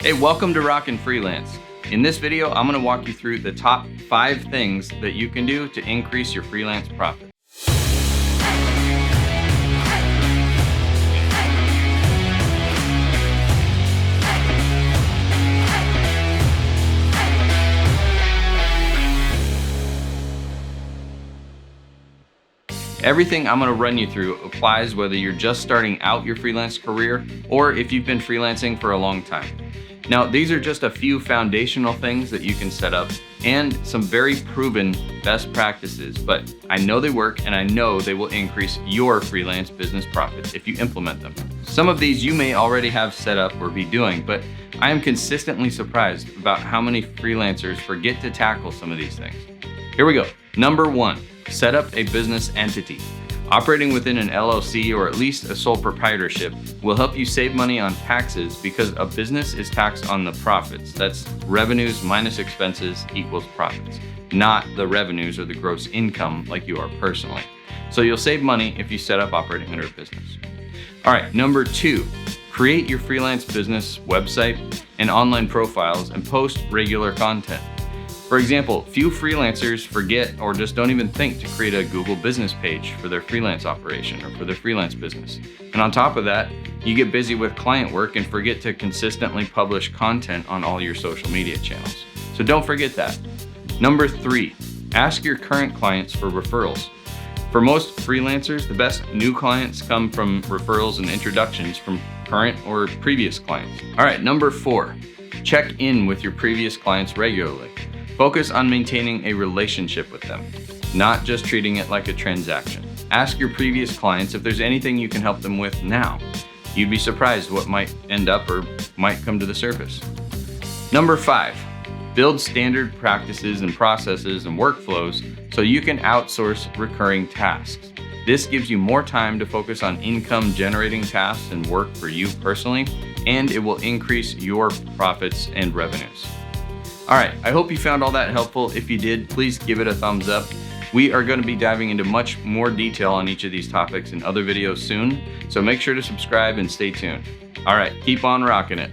Hey, welcome to Rockin Freelance. In this video, I'm going to walk you through the top 5 things that you can do to increase your freelance profit. Everything I'm going to run you through applies whether you're just starting out your freelance career or if you've been freelancing for a long time. Now, these are just a few foundational things that you can set up and some very proven best practices, but I know they work and I know they will increase your freelance business profits if you implement them. Some of these you may already have set up or be doing, but I am consistently surprised about how many freelancers forget to tackle some of these things. Here we go. Number 1, set up a business entity. Operating within an LLC or at least a sole proprietorship will help you save money on taxes because a business is taxed on the profits. That's revenues minus expenses equals profits, not the revenues or the gross income like you are personally. So you'll save money if you set up operating under a business. All right, number 2, create your freelance business website and online profiles and post regular content. For example, few freelancers forget or just don't even think to create a Google business page for their freelance operation or for their freelance business. And on top of that, you get busy with client work and forget to consistently publish content on all your social media channels. So don't forget that. Number 3, ask your current clients for referrals. For most freelancers, the best new clients come from referrals and introductions from current or previous clients. All right, number 4, check in with your previous clients regularly. Focus on maintaining a relationship with them, not just treating it like a transaction. Ask your previous clients if there's anything you can help them with now. You'd be surprised what might end up or might come to the surface. Number 5, build standard practices and processes and workflows so you can outsource recurring tasks. This gives you more time to focus on income generating tasks and work for you personally, and it will increase your profits and revenues. All right, I hope you found all that helpful. If you did, please give it a thumbs up. We are going to be diving into much more detail on each of these topics in other videos soon, so make sure to subscribe and stay tuned. All right, keep on rocking it.